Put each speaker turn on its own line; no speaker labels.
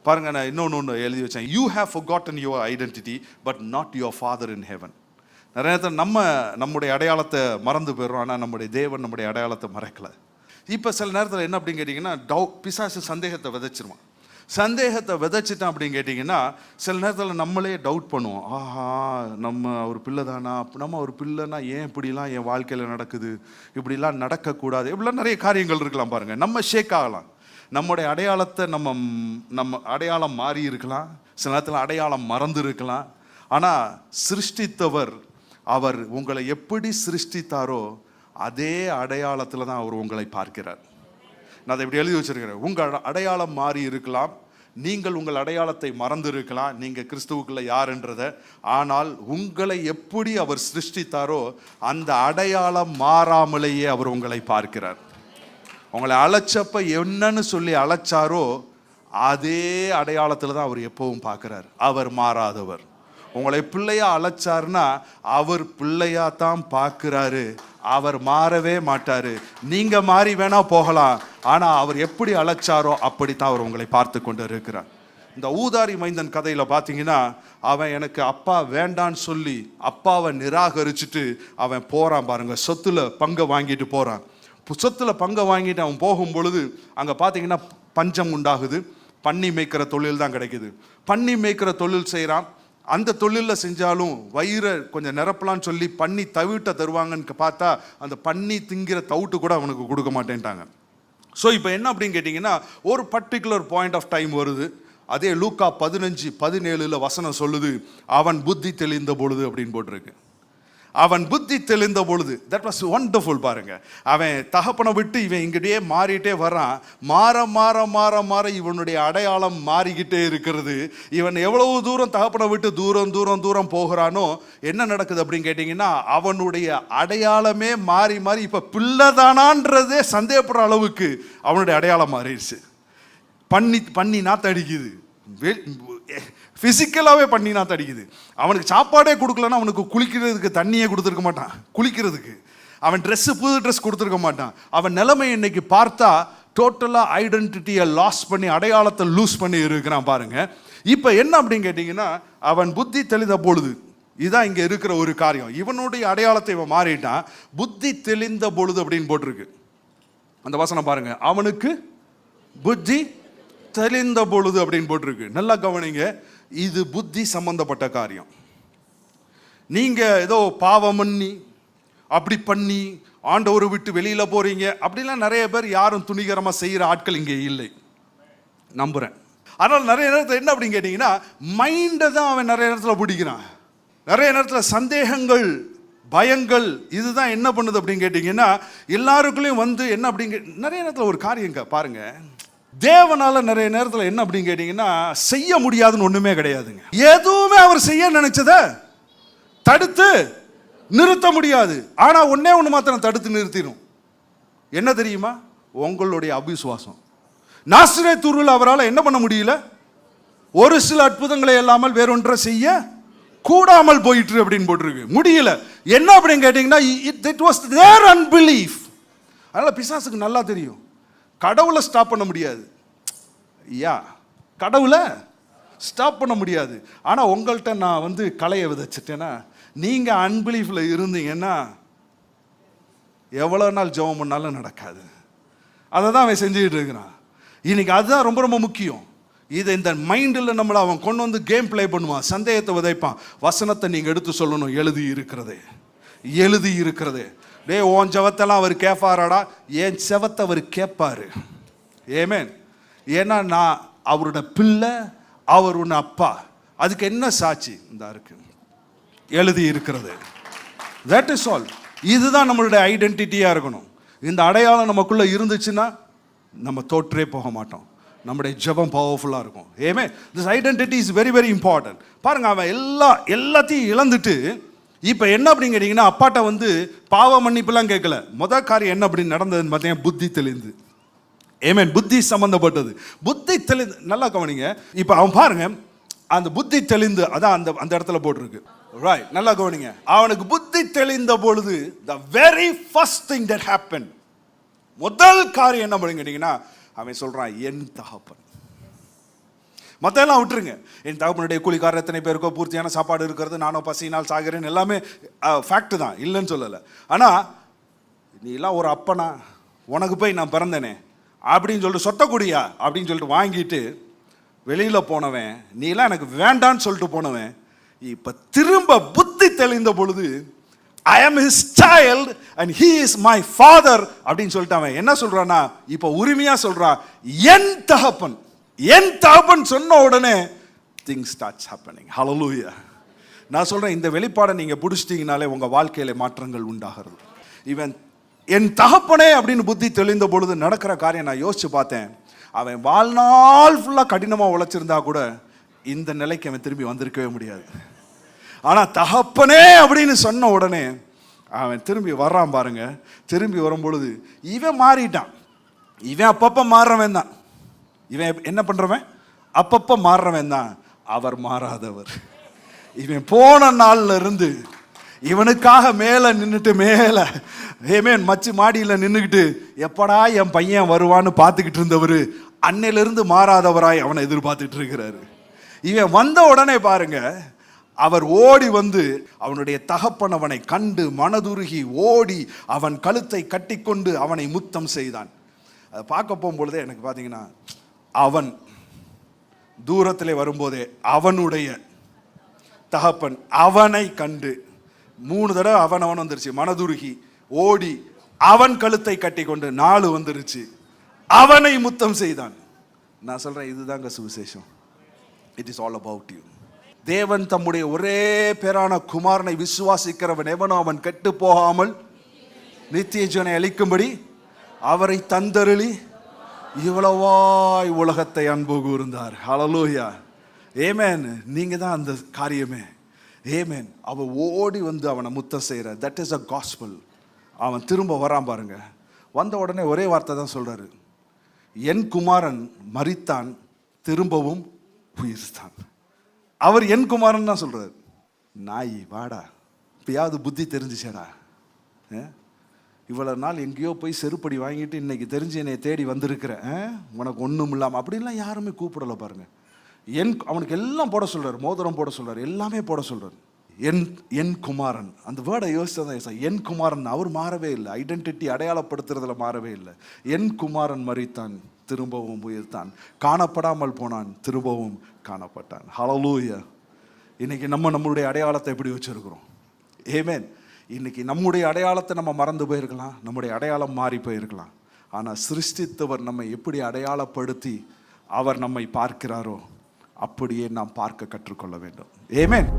பாருங்க, நான் இன்னொன்று எழுதி வச்சேன். You have forgotten your identity but not your father in heaven. நிறைய நேரத்தில் நம்முடைய அடையாளத்தை மறந்து போயிடுறோம். ஆனால் நம்முடைய தேவன் நம்முடைய அடையாளத்தை மறைக்கலை. இப்போ சில நேரத்தில் என்ன அப்படின்னு கேட்டிங்கன்னா, பிசாசு சந்தேகத்தை விதைச்சிருவான். சந்தேகத்தை விதைச்சிட்டான் அப்படின்னு கேட்டிங்கன்னா, சில நேரத்தில் நம்மளே டவுட் பண்ணுவோம். ஆஹா, நம்ம ஒரு பிள்ளை தானா, நம்ம ஒரு பிள்ளைனா ஏன் இப்படிலாம் என் வாழ்க்கையில் நடக்குது, இப்படிலாம் நடக்கக்கூடாது, இப்படிலாம் நிறைய காரியங்கள் இருக்கலாம். பாருங்கள், நம்ம ஷேக் ஆகலாம். நம்முடைய அடையாளத்தை நம்ம அடையாளம் மாறி இருக்கலாம், சில நேரத்தில் அடையாளம் மறந்து இருக்கலாம். ஆனால் சிருஷ்டித்தவர், அவர் உங்களை எப்படி சிருஷ்டித்தாரோ அதே அடையாளத்தில் தான் அவர் உங்களை பார்க்கிறார். நான் அதை இப்படி எழுதி வச்சிருக்கிறேன். உங்கள் அடையாளம் மாறி இருக்கலாம், நீங்கள் உங்கள் அடையாளத்தை மறந்து இருக்கலாம், நீங்கள் கிறிஸ்துவுக்குள்ள யாருன்றதை. ஆனால் உங்களை எப்படி அவர் சிருஷ்டித்தாரோ அந்த அடையாளம் மாறாமலேயே அவர் உங்களை பார்க்கிறார். உங்களை அழைச்சப்ப என்னன்னு சொல்லி அழைச்சாரோ அதே அடையாளத்தில் தான் அவர் எப்பவும் பார்க்கிறார். அவர் மாறாதவர். உங்களை பிள்ளையா அழைச்சாருன்னா அவர் பிள்ளையா தான் பார்க்கிறாரு. அவர் மாறவே மாட்டாரு. நீங்க மாறி வேணா போகலாம், ஆனா அவர் எப்படி அழைச்சாரோ அப்படித்தான் அவர் உங்களை பார்த்து கொண்டு இருக்கிறார். இந்த ஊதாரி மைந்தன் கதையில பாத்தீங்கன்னா, அவன் எனக்கு அப்பா வேண்டான்னு சொல்லி அப்பாவை நிராகரிச்சுட்டு அவன் போறான். பாருங்க, சொத்துல பங்கை வாங்கிட்டு போறான். சொத்துல பங்கை வாங்கிட்டு அவன் போகும் பொழுது அங்க பாத்தீங்கன்னா பஞ்சம் உண்டாகுது. பன்னி மேய்க்கிற தொழில் தான் கிடைக்குது. பன்னி மேய்க்கிற தொழில் செய்யறான். அந்த தொழிலில் செஞ்சாலும் வயிறை கொஞ்சம் நிரப்பலான்னு சொல்லி பன்னி தவிட்ட தருவாங்கன்னு பார்த்தா அந்த பன்னி திங்கிற தவிட்டு கூட அவனுக்கு கொடுக்க மாட்டேன்ட்டாங்க. ஸோ இப்போ என்ன அப்படின்னு கேட்டிங்கன்னா, ஒரு பர்டிகுலர் பாயிண்ட் ஆஃப் டைம் வருது. அதே லூக்கா 15:17 வசனம் சொல்லுது, அவன் புத்தி தெளிந்த பொழுது அப்படின்னு போட்டிருக்கு. அவன் புத்தி தெளிந்த பொழுது. That was wonderful. பாருங்க, அவன் தகப்பனை விட்டு இவன் இங்கிட்டே மாறிட்டே வரான். மாற மாற மாற மாற இவனுடைய அடையாளம் மாறிக்கிட்டே இருக்கிறது. இவன் எவ்வளவு தூரம் தகப்பனை விட்டு தூரம் தூரம் தூரம் போகிறானோ என்ன நடக்குது அப்படின்னு கேட்டிங்கன்னா, அவனுடைய அடையாளமே மாறி மாறி இப்போ பிள்ளைதானான்றதே சந்தேகப்படுற அளவுக்கு அவனுடைய அடையாளம் மாறிடுச்சு. பண்ணி நாத்தடிக்குது. ஃபிசிக்கலாகவே பண்ணினா தடிக்குது. அவனுக்கு சாப்பாடே கொடுக்கலன்னா அவனுக்கு குளிக்கிறதுக்கு தண்ணியே கொடுத்துருக்க மாட்டான். குளிக்கிறதுக்கு அவன் புது ட்ரெஸ் கொடுத்துருக்க மாட்டான். அவன் நிலைமை இன்னைக்கு பார்த்தா டோட்டலாக ஐடென்டிட்டியை லாஸ் பண்ணி அடையாளத்தை லூஸ் பண்ணி இருக்கிறான். பாருங்க, இப்போ என்ன அப்படின்னு கேட்டிங்கன்னா, அவன் புத்தி தெளிந்த பொழுது, இதுதான் இங்கே இருக்கிற ஒரு காரியம். இவனுடைய அடையாளத்தை இவன் மாறிட்டான். புத்தி தெளிந்த பொழுது அப்படின்னு போட்டிருக்கு அந்த வசனம். பாருங்க, அவனுக்கு புத்தி தெளிந்த பொழுது அப்படின்னு போட்டிருக்கு. நல்லா கவனிங்க, இது புத்தி சம்பந்தப்பட்ட காரியம். நீங்க ஏதோ பாவம் பண்ணி அப்படி பண்ணி ஆண்டவரை விட்டு வெளியில போறீங்க அப்படிலாம் நிறைய பேர் யாரும் துணிகரமா செய்யற ஆட்கள் இங்கே இல்லை, நம்புறேன். ஆனால் நிறைய நேரத்தில் என்ன அப்படின்னு கேட்டீங்கன்னா, மைண்டை தான் அவன் நிறைய நேரத்தில் பிடிக்கிறான். நிறைய நேரத்தில் சந்தேகங்கள், பயங்கள், இதுதான் என்ன பண்ணுது அப்படின்னு கேட்டீங்கன்னா, எல்லாருக்குள்ளேயும் வந்து என்ன அப்படிங்க. நிறைய நேரத்தில் ஒரு காரியங்க பாருங்க, தேவனால நிறைய நேரத்தில் என்ன அப்படின்னு கேட்டீங்கன்னா, செய்ய முடியாதுன்னு ஒண்ணுமே கிடையாதுங்க. எதுவுமே அவர் செய்ய நினைச்சத தடுத்து நிறுத்த முடியாது. ஆனா ஒன்னே ஒண்ணு மாத்திரம் தடுத்து நிறுத்திடும். என்ன தெரியுமா? உங்களுடைய அவிசுவாசம். நாசரேத்தூரில் அவரால் என்ன பண்ண முடியல? ஒரு சில அற்புதங்களை இல்லாமல் வேறொன்றை செய்ய கூடாமல் போயிட்டு அப்படின்னு போட்டிருக்கு. முடியல. என்ன அப்படின்னு கேட்டீங்கன்னா, it was their unbelief. அதனால பிசாசுக்கு நல்லா தெரியும், கடவுளை ஸ்டாப் பண்ண முடியாது. கடவுளை ஸ்டாப் பண்ண முடியாது. ஆனால் உங்கள்கிட்ட நான் வந்து கலையை விதைச்சிட்டேன்னா, நீங்கள் அன்பிலீஃபில் இருந்தீங்கன்னா எவ்வளோ நாள் ஜெபம் பண்ணாலும் நடக்காது. அதை தான் அவன் செஞ்சுக்கிட்டு இருக்கிறான் இன்னைக்கு. அதுதான் ரொம்ப ரொம்ப முக்கியம். இதை இந்த மைண்டில் நம்மளை அவன் கொண்டு வந்து கேம் பிளே பண்ணுவான், சந்தேகத்தை விதைப்பான். வசனத்தை நீங்கள் எடுத்து சொல்லணும், எழுதி இருக்கிறதே, எழுதி இருக்கிறதே. டே, உன் செவத்தெல்லாம் அவர் கேட்பாராடா? என் செவத்தை அவர் கேட்பாரு. ஏமேன். ஏன்னா நான் அவரோட பிள்ளை, அவர் உன் அப்பா. அதுக்கு என்ன சாட்சி? இந்த இருக்கு, எழுதி இருக்கிறது. That is all. இதுதான் நம்மளுடைய ஐடென்டிட்டியாக இருக்கணும். இந்த அடையாளம் நமக்குள்ளே இருந்துச்சுன்னா நம்ம தோற்றே போக மாட்டோம். நம்முடைய ஜெபம் பவர்ஃபுல்லாக இருக்கும். ஏமே, this identity is very very important. பாருங்க, அவன் எல்லாத்தையும் இழந்துட்டு இப்போ என்ன அப்படின்னு கேட்டிங்கன்னா, அப்பாட்ட வந்து பாவ மன்னிப்புலாம் கேட்கல. முதல் காரியம் என்ன அப்படின்னு நடந்ததுன்னு பார்த்தீங்கன்னா, புத்தி தெளிந்து. ஏமேன். புத்தி சம்பந்தப்பட்டது. புத்தி தெளிந்து. நல்லா கவனிங்க. இப்போ அவன் பாருங்க, அந்த புத்தி தெளிந்து, அதான் அந்த இடத்துல போட்டிருக்கு. ரைட், நல்லா கவனிங்க. அவனுக்கு புத்தி தெளிந்த பொழுது the very first thing that happened, முதல் காரியம் என்ன அப்படின்னு கேட்டிங்கன்னா, அவன் சொல்றான், என் தகப்பன். மற்றெல்லாம் விட்டுருங்க. என் தகப்பனுடைய கூலிக்காரர் எத்தனை பேருக்கோ பூர்த்தியான சாப்பாடு இருக்கிறது, நானோ பசியினால் சாகிறேன், எல்லாமே ஃபேக்ட் தான், இல்லைன்னு சொல்லலை. ஆனால் நீ எல்லாம் ஒரு அப்பனா, உனக்கு போய் நான் பிறந்தேனே அப்படின்னு சொல்லிட்டு சொத்தக்குடியா அப்படின்னு சொல்லிட்டு வாங்கிட்டு வெளியில் போனவன், நீ எல்லாம் எனக்கு வேண்டான்னு சொல்லிட்டு போனவன், இப்போ திரும்ப புத்தி தெளிந்த பொழுது I am his child and he is my father அப்படின்னு சொல்லிட்டு அவன் என்ன சொல்றான்னா, இப்போ உரிமையா சொல்றான், என் தகப்பன். என் தகப்பன் சொன்ன உடனே things starts happening. Hallelujah. நான் சொல்றேன், இந்த வெளிப்பாடை நீங்க பிடிச்சிட்டீங்கனாலே உங்க வாழ்க்கையில மாற்றங்கள் உண்டாகிறது. இவன் என் தகப்பனே அப்படின்னு புத்தி தெளிந்த பொழுது நடக்கிற காரியம் நான் யோசிச்சு பார்த்தேன். அவன் வாழ்நாள் ஃபுல்லாக கடினமாக உழைச்சிருந்தா கூட இந்த நிலைக்கு அவன் திரும்பி வந்திருக்கவே முடியாது. ஆனால் தகப்பனே அப்படின்னு சொன்ன உடனே அவன் திரும்பி வர்றான் பாருங்க. திரும்பி வரும்பொழுது இவன் மாறிட்டான். இவன் அப்பப்போ மாறுறவன் தான். இவன் என்ன பண்ணுறவன்? அப்பப்போ மாறுறவன் தான். அவர் மாறாதவர். இவன் போன நாள்ல இருந்து இவனுக்காக மேலே நின்றுட்டு மேலே மச்சு மாடியில் நின்றுக்கிட்டு எப்படா என் பையன் வருவான்னு பார்த்துக்கிட்டு இருந்தவர் அன்னையிலிருந்து மாறாதவராய் அவனை எதிர்பார்த்துட்டு இருக்கிறாரு. இவன் வந்த உடனே பாருங்க, அவர் ஓடி வந்து அவனுடைய தகப்பன் அவனை கண்டு மனதுருகி ஓடி அவன் கழுத்தை கட்டிக்கொண்டு அவனை முத்தம் செய்தான். அதை பார்க்க போகும்பொழுதே எனக்கு பார்த்தீங்கன்னா, அவன் தூரத்திலே வரும்போதே அவனுடைய தகப்பன் அவனை கண்டு 3 தடவை அவன் வந்துருச்சு. மனதுருகி ஓடி அவன் கழுத்தை கட்டி கொண்டு 4 வந்துருச்சு. அவனை முத்தம் செய்தான். நான் சொல்றேன், இதுதாங்க சுவிசேஷம். It is all about you. தேவன் தம்முடைய ஒரே பேரான குமாரனை விசுவாசிக்கிறவன் எவனோ அவன் கெட்டு போகாமல் நித்திய ஜீவனை அளிக்கும்படி அவரை தந்தருளி இவ்வளவாய் உலகத்தை அன்பு கூர்ந்தார். ஹல்லேலூயா. ஆமென். நீங்க தான் அந்த காரியமே. ஆமென். அவன் ஓடி வந்து அவனை முத்தம் செய்கிறார். That is a gospel. அவன் திரும்ப வரான் பாருங்க. வந்த உடனே ஒரே வார்த்தை தான் சொல்றாரு, என் குமாரன் மரித்தான், திரும்பவும் உயிர்த்தான். அவர் என் குமாரன் தான் சொல்றாரு. நாய் வாடா, இப்பயாவது புத்தி தெரிஞ்சிச்சேடா. இவ்வளவு நாள் எங்கேயோ போய் செருப்படி வாங்கிட்டு இன்னைக்கு தெரிஞ்சு என்னை தேடி வந்திருக்கிறேன், உனக்கு ஒன்றும் இல்லாமல் அப்படின்லாம் யாருமே கூப்பிடலை பாருங்க. அவனுக்கு எல்லாம் போட சொல்றாரு, மோதிரம் போட சொல்றாரு, எல்லாமே போட சொல்றாரு. என் குமாரன், அந்த வேர்டை யோசிச்சதான். என் குமாரன், அவர் மாறவே இல்லை. ஐடென்டிட்டி அடையாளப்படுத்துறதுல மாறவே இல்லை. என் குமாரன் மரித்தான், திரும்பவும் உயிர்த்தான், காணப்படாமல் போனான், திரும்பவும் காணப்பட்டான். ஹல்லேலூயா. இன்னைக்கு நம்மளுடைய அடையாளத்தை எப்படி வச்சிருக்கிறோம்? ஆமென். இன்னைக்கு நம்முடைய அடையாளத்தை நம்ம மறந்து போயிருக்கலாம், நம்முடைய அடையாளம் மாறி போயிருக்கலாம். ஆனால் சிருஷ்டித்தவர் நம்மை எப்படி அடையாளப்படுத்தி அவர் நம்மை பார்க்கிறாரோ அப்படியே நாம் பார்க்க கற்றுக்கொள்ள வேண்டும். ஆமென்.